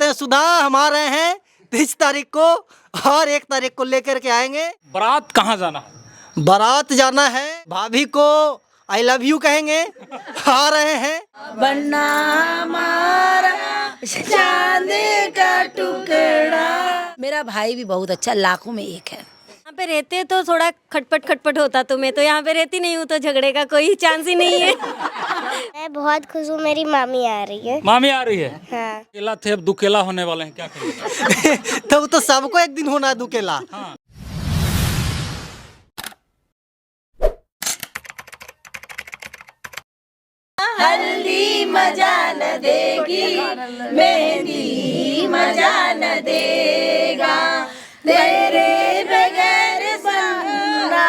हैं सुधा, हम आ रहे हैं 30 तारीख को और 1 तारीख को लेकर के आएंगे। बारात कहाँ जाना है? बारात जाना है, भाभी को आई लव यू कहेंगे। आ रहे हैं। बन्ना हमारा चांद का टुकड़ा। मेरा भाई भी बहुत अच्छा, लाखों में एक है। यहाँ पे रहते तो थोड़ा खटपट होता, तो मैं तो यहाँ पे रहती नहीं हूँ, तो झगड़े का कोई चांस ही नहीं है। मैं बहुत खुश हूँ, मेरी मामी आ रही है। मामी आ रही है। हाँ। अकेला थे, अब दुकेला होने वाले हैं, क्या करेंगे? तो सबको एक दिन होना है दुकेला। हाँ। हल्दी मजा न देगी, मेहंदी मजा न देगा, तेरे बगैर बनना,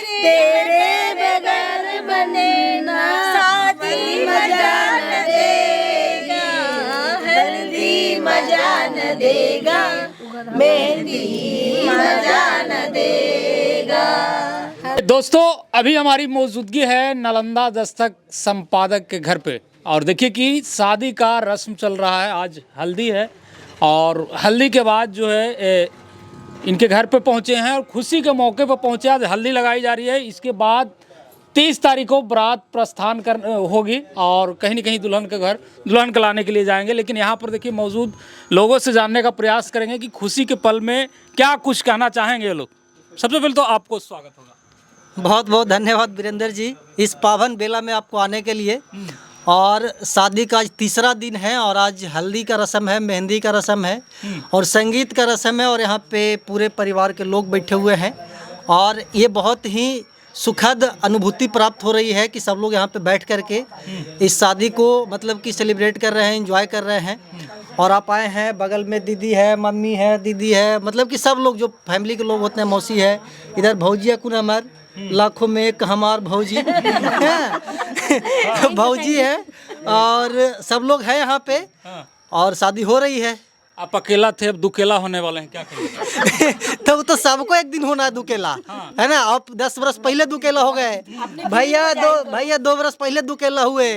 तेरे बगैर बने ना, शादी मजा न देगा, हल्दी मजा न देगा, मेहंदी मजा न देगा। दोस्तों, अभी हमारी मौजूदगी है नालंदा दस्तक संपादक के घर पे और देखिए कि शादी का रस्म चल रहा है। आज हल्दी है और हल्दी के बाद जो है इनके घर पे पहुंचे हैं और खुशी के मौके पर पहुंचे। आज हल्दी लगाई जा रही है, इसके बाद 30 तारीख को बारात प्रस्थान कर होगी और कहीं न कहीं दुल्हन के घर दुल्हन को लाने के लिए जाएंगे। लेकिन यहाँ पर देखिए मौजूद लोगों से जानने का प्रयास करेंगे कि खुशी के पल में क्या कुछ कहना चाहेंगे ये लोग। सबसे पहले तो आपको स्वागत होगा। बहुत बहुत धन्यवाद वीरेंद्र जी, इस पावन बेला में आपको आने के लिए। और शादी का आज तीसरा दिन है और आज हल्दी का रस्म है, मेहंदी का रस्म है और संगीत का रस्म है और यहाँ पे पूरे परिवार के लोग बैठे हुए हैं और ये बहुत ही सुखद अनुभूति प्राप्त हो रही है कि सब लोग यहाँ पे बैठ करके इस शादी को मतलब कि सेलिब्रेट कर रहे हैं, एंजॉय कर रहे हैं। और आप आए हैं, बगल में दीदी है, मम्मी है, दीदी है, मतलब कि सब लोग जो फैमिली के लोग होते हैं, मौसी है, इधर भौजिया कुन हमार लाखों में एक हमार भौजी भौजी है और सब लोग हैं यहाँ पे और शादी हो रही है। आप अकेला थे, अब दुकेला होने वाले हैं, क्या करेंगे? तो सबको एक दिन होना है दुकेला, है ना। आप 10 वर्ष पहले दुकेला हो गए, भैया 2 वर्ष पहले दुकेला हुए,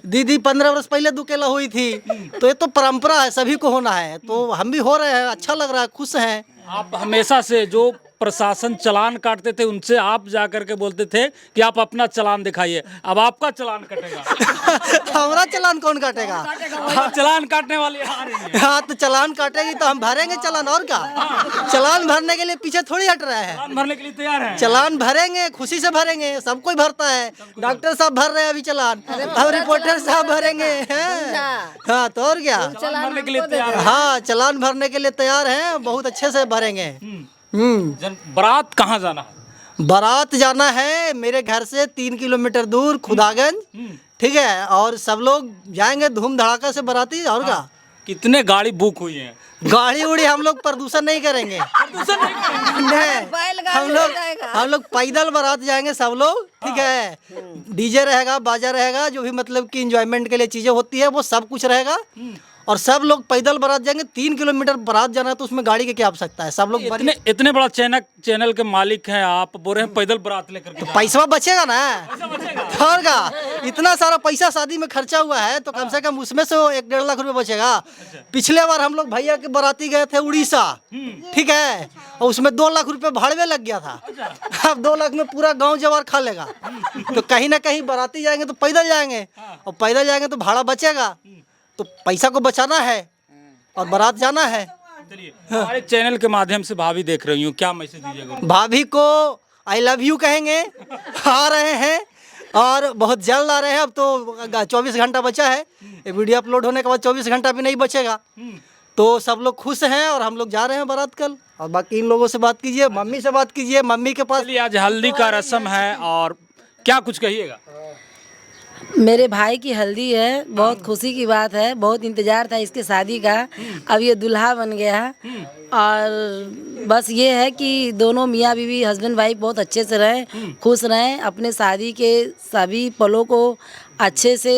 दीदी 15 वर्ष पहले दुकेला हुई थी। तो ये तो परंपरा है, सभी को होना है, तो हम भी हो रहे हैं, अच्छा लग रहा है, खुश हैं। आप हमेशा से जो प्रशासन चालान काटते थे उनसे आप जा करके बोलते थे कि आप अपना चालान दिखाइए, अब आपका चालान कटेगा। हमारा चालान कौन काटेगा? चालान काटने वाली आ रही है। हाँ, तो चालान काटेगी तो हम भरेंगे चालान, और क्या। चालान भरने के लिए पीछे थोड़ी हट रहा है, चालान भरने के लिए तैयार है। चालान भरेंगे, खुशी से भरेंगे, सब कोई भरता है। डॉक्टर साहब भर रहे हैं अभी चालान, अब रिपोर्टर साहब भरेंगे हैं। हाँ, तो और क्या, चालान भरने के लिए तैयार है। हाँ, चालान भरने के लिए तैयार हैं, बहुत अच्छे से भरेंगे। बारात कहाँ जाना है? बारात जाना है मेरे घर से 3 किलोमीटर दूर खुदागंज, ठीक है। और सब लोग जाएंगे धूम धड़ाका से बाराती, और क्या। कितने गाड़ी बुक हुई हैं? गाड़ी उड़ी हम लोग प्रदूषण नहीं करेंगे, नहीं। हम लोग पैदल बारात जाएंगे सब लोग, ठीक है। डीजे रहेगा, बाजा रहेगा, जो भी मतलब कि इंजॉयमेंट के लिए चीजें होती है वो सब कुछ रहेगा और सब लोग पैदल बारात जाएंगे। 3 किलोमीटर बारात जाना है तो उसमें गाड़ी की क्या आवश्यकता है। सब लोग इतने बड़ा चैनल के मालिक हैं आप, बोल रहे हैं पैदल बारात लेकर के। पैसा बचेगा ना, और क्या। इतना सारा पैसा शादी में खर्चा हुआ है तो कम से कम उसमें से 1-1.5 लाख रुपए बचेगा। पिछले बार हम लोग भैया के बाराती गए थे उड़ीसा, ठीक है, और उसमें 2 लाख रुपए भाड़े लग गया था। अब 2 लाख में पूरा गाँव जवार खा लेगा। तो कहीं ना कहीं बाराती जाएंगे तो पैदल जाएंगे और पैदल जाएंगे तो भाड़ा बचेगा, तो पैसा को बचाना है और बारात जाना है। चलिए, हमारे चैनल के माध्यम से भाभी देख रही हूँ, क्या मैसेज दीजिएगा? भाभी को आई लव यू कहेंगे। आ रहे हैं और बहुत जल्द आ रहे हैं। अब तो 24 घंटा बचा है, ये वीडियो अपलोड होने के बाद 24 घंटा भी नहीं बचेगा। तो सब लोग खुश हैं और हम लोग जा रहे हैं बारात कल। और बाकी इन लोगों से बात कीजिए, मम्मी से बात कीजिए, मम्मी के पास। आज हल्दी का रस्म है और क्या कुछ कहिएगा? मेरे भाई की हल्दी है, बहुत खुशी की बात है, बहुत इंतजार था इसके शादी का। अब ये दूल्हा बन गया और बस ये है कि दोनों मियाँ बीवी हस्बैंड वाइफ बहुत अच्छे से रहें, खुश रहें, अपने शादी के सभी पलों को अच्छे से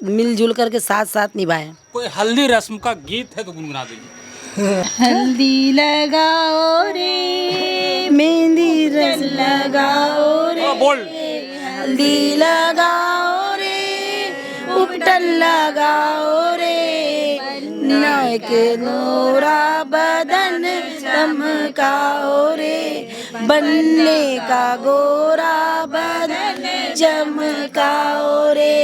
मिलजुल करके साथ साथ निभाएं। कोई हल्दी रस्म का गीत है तो गुनगुना दीजिए। हल्दी लगाओ रे, मेहंदी रस लगाओ रे, बोल। हल्दी लगाओ रे, उपटन लगाओ रे, नए के नूरा बदन चमकाओ रे, बनने का गोरा बदन चमकाओ रे,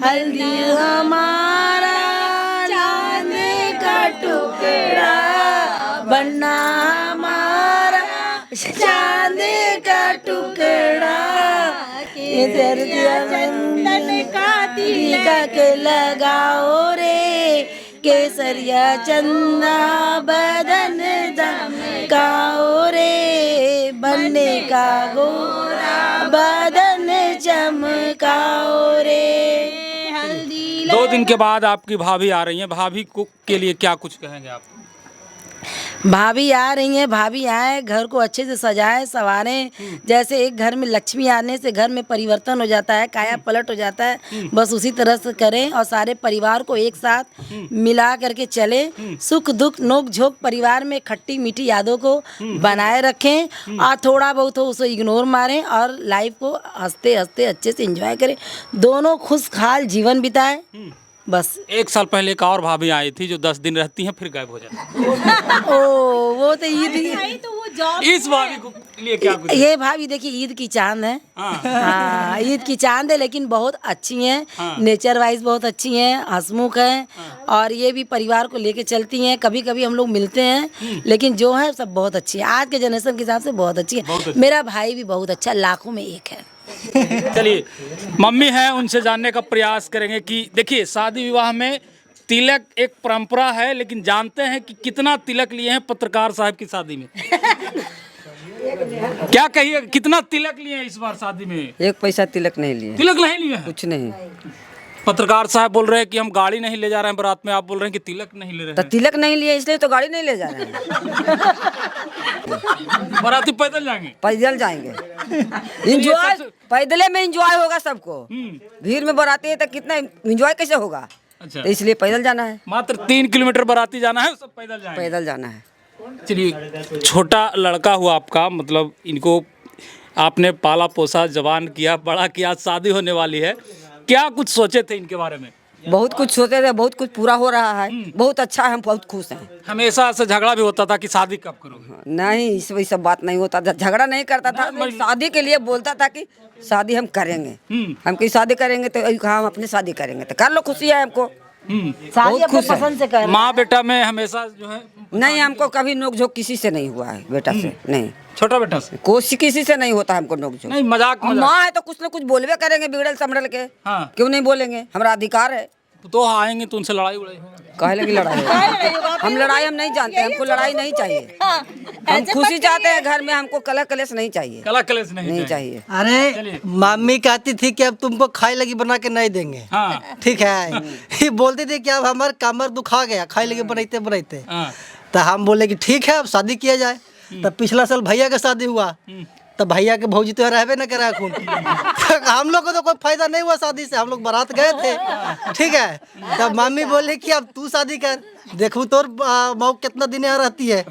हल्दी हमारा चांद का टुकड़ा, बनना हमारा चांद का टुकड़ा, चंदन का तिलक लगाओ रे, केसरिया चंदा बदन चमकाओ रे, बनने का गोरा बदन चमकाओ रे। 2 दिन के बाद आपकी भाभी आ रही हैं, भाभी को के लिए क्या कुछ कहेंगे आप? भाभी आ रही हैं, भाभी आए, घर को अच्छे से सजाए संवारें। जैसे एक घर में लक्ष्मी आने से घर में परिवर्तन हो जाता है, काया पलट हो जाता है, बस उसी तरह से करें और सारे परिवार को एक साथ मिला करके चले। सुख दुख नोक झोंक परिवार में खट्टी मीठी यादों को बनाए रखें और थोड़ा बहुत हो उसे इग्नोर मारें और लाइफ को हंसते हंसते अच्छे से एंजॉय करें, दोनों खुशहाल जीवन बिताएं बस। 1 साल पहले एक और भाभी आई थी जो 10 दिन रहती हैं फिर गायब हो जाती हैं। ओ वो तो ईद इस भाभी को लिए क्या कुछ? ये भाभी देखिए ईद की चांद है। हाँ ईद की चांद है, लेकिन बहुत अच्छी हैं। नेचर वाइज बहुत अच्छी हैं, हंसमुख हैं और ये भी परिवार को लेके चलती हैं। कभी कभी हम लोग मिलते हैं, लेकिन जो है सब बहुत अच्छी है, आज के जनरेशन के हिसाब से बहुत अच्छी है। मेरा भाई भी बहुत अच्छा, लाखों में एक है। चलिए मम्मी हैं, उनसे जानने का प्रयास करेंगे कि देखिए शादी विवाह में तिलक एक परंपरा है, लेकिन जानते हैं कि कितना तिलक लिए हैं पत्रकार साहब की शादी में? क्या कहिए, कितना तिलक लिए हैं इस बार शादी में? 1 पैसा तिलक नहीं लिए। तिलक नहीं लिए हैं? कुछ नहीं। पत्रकार साहब बोल रहे हैं कि हम गाड़ी नहीं ले जा रहे हैं बारात में, आप बोल रहे हैं कि तिलक नहीं ले रहे तो हैं। तिलक नहीं लिए इसलिए तो गाड़ी नहीं ले जा रहे हैं। बाराती पैदल जाएंगे? पैदल जाएंगे। इंजॉय पैदले में इंजॉय होगा सबको। भीड़ में बराती है तो कितना इंजॉय कैसे होगा? अच्छा, तो इसलिए पैदल जाना है। मात्र 3 किलोमीटर बाराती जाना है, सब पैदल जाएंगे? पैदल जाना है। चलिए, छोटा लड़का हुआ आपका, मतलब इनको आपने पाला पोसा, जवान किया, बड़ा किया, शादी होने वाली है, क्या कुछ सोचे थे इनके बारे में? बहुत कुछ सोचे थे, बहुत कुछ पूरा हो रहा है, बहुत अच्छा है, हम बहुत खुश हैं। हमेशा से झगड़ा भी होता था कि शादी कब करोगे? नहीं इस वही सब बात नहीं होता था, झगड़ा नहीं करता था, मैं शादी के लिए बोलता था कि शादी हम करेंगे, हम की शादी करेंगे तो हम अपनी शादी करेंगे तो कर लो, खुशी है हमको। शादी अपने पसंद से कर। माँ बेटा में हमेशा जो है नहीं, हमको कभी नोक झोंक किसी से नहीं हुआ है, बेटा से नहीं, छोटा बेटा से कोशिश किसी से नहीं होता हमको नोक झोंक। नहीं, मजाक माँ है तो कुछ न कुछ बोलवे करेंगे, बिगड़ल समरल के। हाँ। क्यों नहीं बोलेंगे, हमारा अधिकार है। तो आएंगे तो उनसे लड़ाई उड़ाई होगा। कहे लगी लड़ाई हम लड़ाई हम नहीं जानते, हमको लड़ाई नहीं चाहिए। हम खुशी चाहते हैं घर में, हमको कलह कलेश नहीं चाहिए, कला कलेश नहीं चाहिए। अरे मम्मी कहती थी कि अब तुमको खाई लगी बना के नहीं देंगे। हाँ। ठीक है, ये बोलते थे कि अब हमारा कमर दुखा गया खाई लगी बनाते बनाते। हाँ। तो हम बोले कि ठीक है अब शादी किया जाए। तब पिछला साल भैया का शादी हुआ, तो भैया के भौजी तो रहबे न करा खून। हम लोग को तो कोई फायदा नहीं हुआ शादी से, हम लोग बारात गए थे। ठीक है, तब मम्मी बोली कि अब तू शादी कर, देखू तोर मऊ कितना दिन यहाँ रहती है।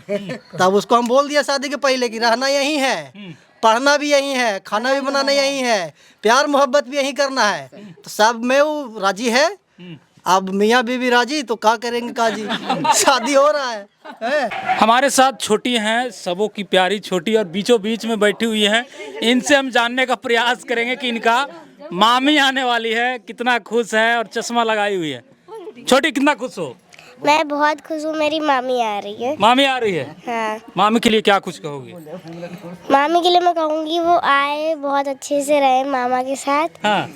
तब उसको हम बोल दिया शादी के पहले कि रहना यहीं है, पढ़ना भी यहीं है, खाना भी बनाना यहीं है, प्यार मोहब्बत भी यहीं करना है। तो सब में वो राजी है। अब मियाँ बीवी राजी तो क्या करेंगे काजी, शादी हो रहा है। हमारे साथ छोटी हैं, सबों की प्यारी छोटी, और बीचों बीच में बैठी हुई हैं। इनसे हम जानने का प्रयास करेंगे कि इनका मामी आने वाली है, कितना खुश है और चश्मा लगाई हुई है। छोटी कितना खुश हो? मैं बहुत खुश हूँ, मेरी मामी आ रही है। मामी आ रही है? हाँ। मामी के लिए क्या कुछ कहोगे? मामी के लिए मैं कहूँगी वो आए, बहुत अच्छे से रहे मामा के साथ। हाँ।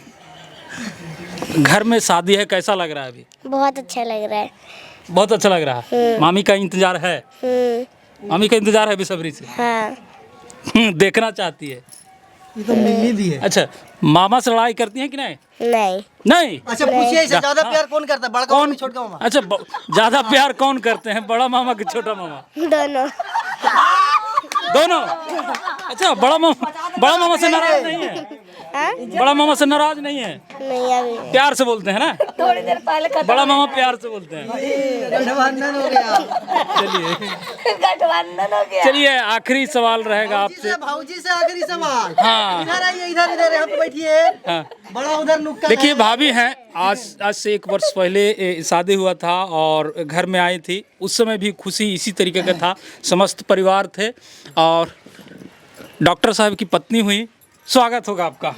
घर में शादी है, कैसा लग रहा है अभी? बहुत अच्छा लग रहा है। बहुत अच्छा लग रहा है। मामी का इंतजार है? मामी का इंतजार है बेसब्री से? हाँ। देखना चाहती है। ये तो मिली भी है। अच्छा, मामा से लड़ाई करती हैं कि नहीं? नहीं। नहीं? अच्छा पूछिए, इससे ज्यादा प्यार कौन करता है, बड़ा कौन? मामा छोटा मामा? अच्छा, ज्यादा प्यार कौन करते हैं, बड़ा मामा कि छोटा मामा? दोनों। दोनों? अच्छा, बड़ा मामा से नाराज नहीं है? बड़ा मामा से नाराज नहीं है? नहीं अभी नहीं। प्यार से बोलते हैं ना, थोड़ी देर पहले बड़ा मामा प्यार से बोलते हैं। गठबंधन हो गया। चलिए गठबंधन हो गया। चलिए, आखिरी सवाल रहेगा आपसे। भाऊजी से आखिरी सवाल। हाँ। इधर आइए, इधर यहाँ पे बैठिए। हाँ। बड़ा उधर नुक्कड़ देखिए, है। भाभी हैं, आज से 1 वर्ष पहले शादी हुआ था और घर में आई थी। उस समय भी खुशी इसी तरीके का था, समस्त परिवार थे और डॉक्टर साहब की पत्नी हुई। स्वागत होगा आपका।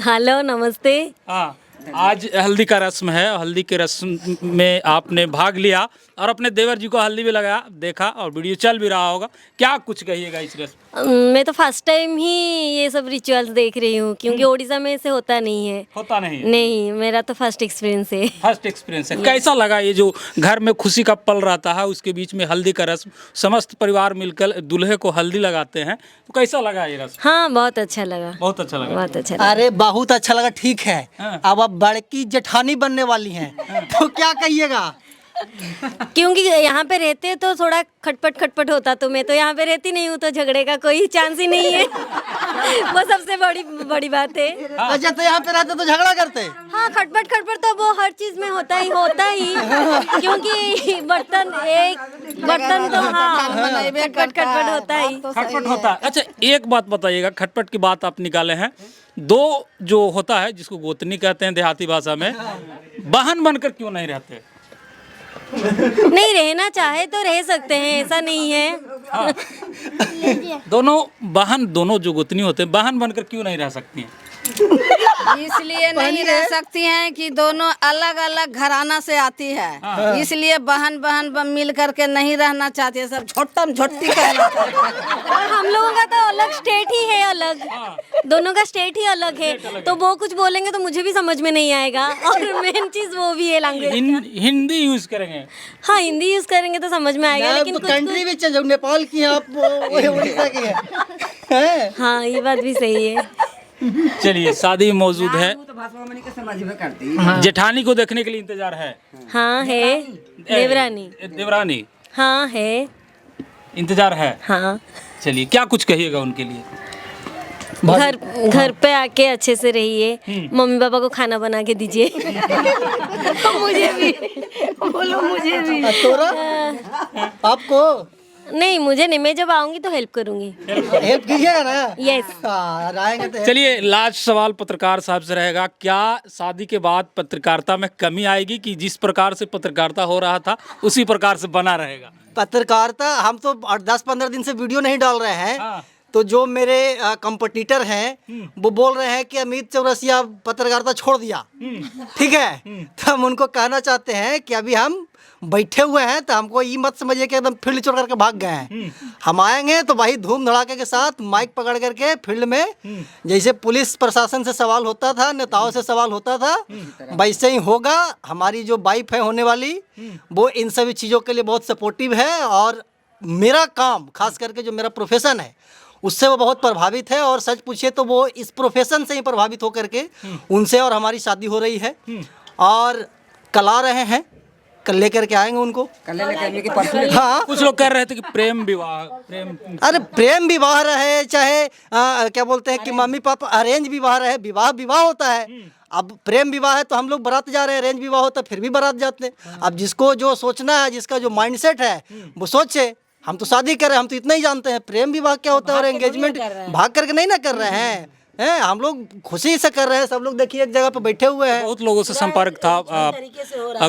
हेलो, नमस्ते। हाँ, आज हल्दी का रस्म है। हल्दी के रस्म में आपने भाग लिया और अपने देवर जी को हल्दी भी लगाया, देखा और वीडियो चल भी रहा होगा। क्या कुछ कहिएगा इस रस्म? मैं तो फर्स्ट टाइम ही ये सब रिचुअल्स देख रही हूँ, क्योंकि उड़ीसा में ऐसे होता नहीं है। होता नहीं? नहीं, मेरा तो फर्स्ट एक्सपीरियंस है। फर्स्ट एक्सपीरियंस है। कैसा लगा ये जो घर में खुशी का पल रहता है, उसके बीच में हल्दी का रस्म, समस्त परिवार मिलकर दूल्हे को हल्दी लगाते हैं, तो कैसा लगा ये रस्म? हाँ, बहुत अच्छा लगा। बहुत अच्छा लगा। बहुत अच्छा लगा। अरे बहुत अच्छा लगा। ठीक है, हाँ। अब आप बड़की जेठानी बनने वाली हैं, तो क्या कहिएगा? क्योंकि यहाँ पे रहते तो थोड़ा खटपट होता, तो मैं तो यहाँ पे रहती नहीं हूँ, तो झगड़े का कोई चांस ही नहीं है। वो सबसे बड़ी बात है। अच्छा, तो यहाँ पे रहते तो झगड़ा करते? हाँ, खटपट तो वो हर चीज में होता ही क्योंकि बर्तन तो हाँ, खटपट होता ही। खटपट होता है। अच्छा, एक बात बताइएगा, खटपट की बात आप निकाले हैं, 2 जो होता है जिसको गोतनी कहते हैं देहाती भाषा में, बहन बनकर क्यों नहीं रहते? नहीं, रहना चाहे तो रह सकते हैं, ऐसा नहीं है। हाँ। दोनों जो गोतनी होते हैं, बहन बनकर क्यों नहीं रह सकती हैं? इसलिए नहीं रह सकती हैं कि दोनों अलग अलग घराना से आती है, इसलिए बहन मिल करके नहीं रहना चाहती है, सब छोटम छोटी कहना चाहती है। और हम लोगों का तो अलग स्टेट ही है, अलग दोनों का स्टेट ही अलग है, तो वो कुछ बोलेंगे तो मुझे भी समझ में नहीं आएगा। और मेन चीज वो भी है, लैंग्वेज। हिंदी यूज करेंगे? हाँ, हिंदी यूज करेंगे तो समझ में आएगा, लेकिन कंट्री भी चेंज हो, नेपाल की हैं आप, वो उड़ीसा की हैं। हाँ, ये बात भी सही है। चलिए, शादी मौजूद है, तो भाषा मनी के समझ में करती। जेठानी को देखने के लिए इंतजार है? हाँ है, देवरानी। हाँ है, इंतजार है। हाँ। चलिए, क्या कुछ कहिएगा उनके लिए? घर पे आके अच्छे से रहिए, मम्मी पापा को खाना बना के दीजिए। मुझे भी बोलो, मुझे भी। तोरा आपको नहीं, मुझे नहीं, मैं जब आऊंगी तो हेल्प करूंगी। हेल्प कीजिएगा ना? यस। आएंगे तो चलिए, लास्ट सवाल पत्रकार साहब से रहेगा, क्या शादी के बाद पत्रकारिता में कमी आएगी कि जिस प्रकार से पत्रकारिता हो रहा था उसी प्रकार से बना रहेगा? पत्रकारिता, हम तो 10-15 दिन से वीडियो नहीं डाल रहे हैं। हाँ। तो जो मेरे कंपटीटर हैं वो बोल रहे हैं कि अमित चौरसिया पत्रकारिता छोड़ दिया। ठीक है, तो हम उनको कहना चाहते हैं कि अभी हम बैठे हुए हैं, तो हमको ये मत समझिए कि एकदम फील्ड छोड़ करके भाग गए हैं। हम आएंगे तो भाई धूम धड़ाके के साथ माइक पकड़ करके फील्ड में, जैसे पुलिस प्रशासन से सवाल होता था, नेताओं से सवाल होता था, वैसे ही होगा। हमारी जो वाइफ है होने वाली, वो इन सभी चीज़ों के लिए बहुत सपोर्टिव है, और मेरा काम, खास करके जो मेरा प्रोफेशन है, उससे वो बहुत प्रभावित है। और सच पूछिए तो वो इस प्रोफेशन से ही प्रभावित होकर के उनसे और हमारी शादी हो रही है। और कल आ रहे हैं, कल लेकर के आएंगे उनको। हाँ, कुछ लोग कह रहे थे कि प्रेम विवाह, अरे प्रेम विवाह रहे चाहे क्या बोलते हैं कि मम्मी पापा अरेंज विवाह रहे, विवाह होता है। अब प्रेम विवाह है तो हम लोग बारात जा रहे हैं, अरेंज विवाह होता है फिर भी बारात जाते हैं। अब जिसको जो सोचना है, जिसका जो माइंडसेट है वो सोचे। हम तो शादी कर रहे हैं, हम तो इतना ही जानते हैं प्रेम विवाह क्या होता है, और एंगेजमेंट भाग करके नहीं ना कर रहे हैं, हम लोग खुशी से कर रहे हैं। सब लोग देखिए एक जगह पे बैठे हुए हैं। बहुत लोगों से संपर्क था।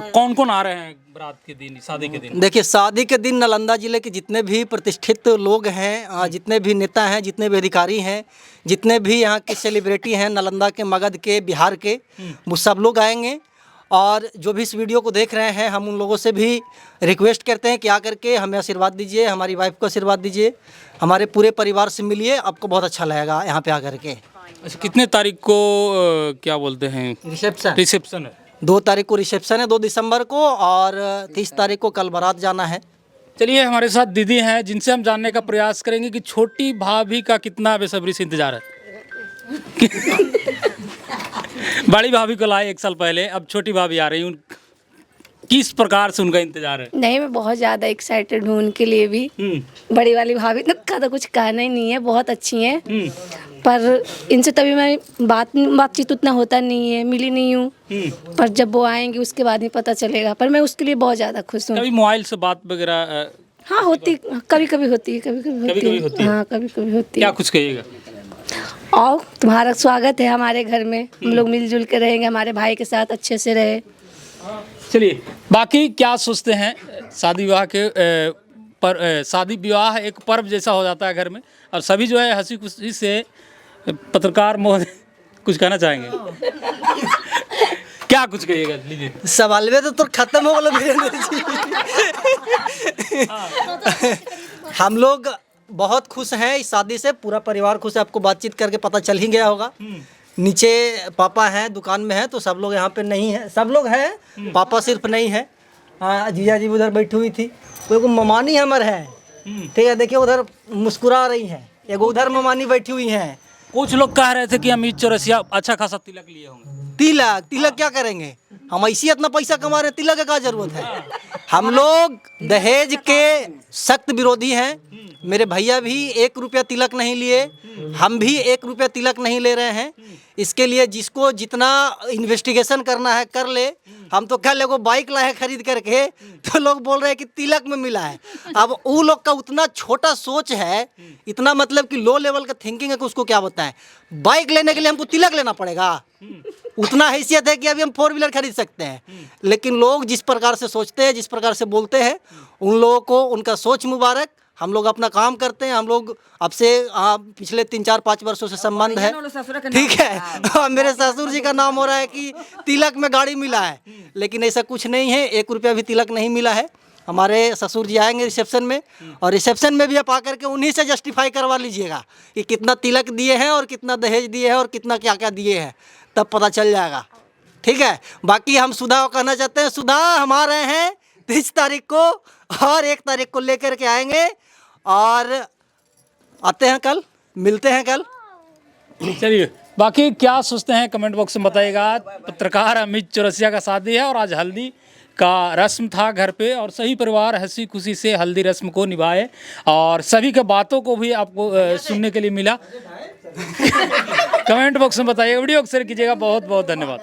कौन कौन आ रहे हैं बारात के दिन, शादी के दिन? देखिए, शादी के दिन नालंदा जिले के जितने भी प्रतिष्ठित लोग हैं, जितने भी नेता हैं, जितने भी अधिकारी हैं, जितने भी यहाँ के सेलिब्रिटी हैं, नालंदा के, मगध के, बिहार के, वो सब लोग आएंगे। और जो भी इस वीडियो को देख रहे हैं, हम उन लोगों से भी रिक्वेस्ट करते हैं कि आकर के हमें आशीर्वाद दीजिए, हमारी वाइफ को आशीर्वाद दीजिए, हमारे पूरे परिवार से मिलिए, आपको बहुत अच्छा लगेगा यहाँ पे आकर के। अच्छा, कितने तारीख को क्या बोलते हैं रिसेप्शन है? 2 तारीख को रिसेप्शन है, 2 दिसंबर को, और 30 तारीख को कल बारात जाना है। चलिए, हमारे साथ दीदी हैं जिनसे हम जानने का प्रयास करेंगे कि छोटी भाभी का कितना बेसब्री से इंतजार है। बड़ी भाभी को लाए 1 साल पहले, अब छोटी भाभी आ रही, किस प्रकार से उनका इंतजार है? नहीं, मैं बहुत ज़्यादा एक्साइटेड हूँ उनके लिए भी। बड़ी वाली भाभी का तो कुछ कहना ही नहीं है, बहुत अच्छी हैं। पर इनसे तभी मैं बातचीत उतना होता नहीं है, मिली नहीं हूँ। पर जब वो आएंगे उसके बाद ही पता चलेगा। पर मैं उसके लिए बहुत ज़्यादा खुश हूँ। कभी मोबाइल से बात वगैरह हाँ होती, कभी कभी होती है, कभी कभी होती है। हाँ कभी कभी होती क्या है। कुछ कहिएगा? और तुम्हारा स्वागत है हमारे घर में, हम लोग मिलजुल के रहेंगे, हमारे भाई के साथ अच्छे से रहे। चलिए, बाकी क्या सोचते हैं शादी विवाह के पर शादी विवाह एक पर्व जैसा हो जाता है घर में, और सभी जो है हंसी खुशी से पत्रकार महोदय कुछ कहना चाहेंगे? क्या कुछ कहिएगा? लीजिए। सवाल में तो खत्म हो गया वीरेंद्र जी। हम लोग बहुत खुश हैं इस शादी से, पूरा परिवार खुश है। आपको बातचीत करके पता चल ही गया होगा। नीचे पापा हैं, दुकान में हैं, तो सब लोग यहाँ पे नहीं हैं। सब लोग हैं, पापा सिर्फ नहीं है। जीजा जी उधर बैठी हुई थी। कोई ममानी हमर है, ठीक है, देखिए उधर मुस्कुरा रही है। एगो उधर ममानी बैठी हुई हैं। कुछ लोग कह रहे थे कि अमित चौरसिया अच्छा खासा तिलक लिए होंगे। तिलक क्या करेंगे? हम ऐसी इतना पैसा कमा रहे, तिलक का क्या जरूरत है? हम लोग दहेज के सख्त विरोधी हैं। मेरे भैया भी 1 रुपया तिलक नहीं लिए, हम भी 1 रुपया तिलक नहीं ले रहे हैं। इसके लिए जिसको जितना इन्वेस्टिगेशन करना है कर ले। हम तो कल एगो बाइक लाए खरीद करके, तो लोग बोल रहे हैं कि तिलक में मिला है। अब वो लोग का उतना छोटा सोच है, इतना मतलब कि लो लेवल का थिंकिंग है कि उसको क्या बताएं। बाइक लेने के लिए हमको तिलक लेना पड़ेगा? उतना हैसियत है कि अभी हम 4 व्हीलर खरीद सकते हैं। लेकिन लोग जिस प्रकार से सोचते हैं, जिस प्रकार से बोलते हैं, उन लोगों को उनका सोच मुबारक। हम लोग अपना काम करते हैं। हम लोग अब से पिछले 3-4-5 वर्षों से संबंध है, ठीक है। मेरे ससुर जी का नाम हो रहा है कि तिलक में गाड़ी मिला है, लेकिन ऐसा कुछ नहीं है। 1 रुपया भी तिलक नहीं मिला है। हमारे ससुर जी आएंगे रिसेप्शन में, और रिसेप्शन में भी आप आकर के उन्हीं से जस्टिफाई करवा लीजिएगा कि कितना तिलक दिए हैं और कितना दहेज दिए हैं और कितना क्या क्या दिए हैं, तब पता चल जाएगा, ठीक है। बाकी हम सुधा को कहना चाहते हैं, सुधा हम आ रहे हैं 30 तारीख को, और 1 तारीख को लेकर के आएंगे, और आते हैं कल, मिलते हैं कल। चलिए, बाकी क्या सोचते हैं कमेंट बॉक्स में बताइएगा। पत्रकार अमित चौरसिया का शादी है और आज हल्दी का रस्म था घर पे, और सही परिवार हंसी खुशी से हल्दी रस्म को निभाए, और सभी के बातों को भी आपको सुनने के लिए मिला। कमेंट बॉक्स में बताइएगा, वीडियो को शेयर कीजिएगा। बहुत बहुत धन्यवाद।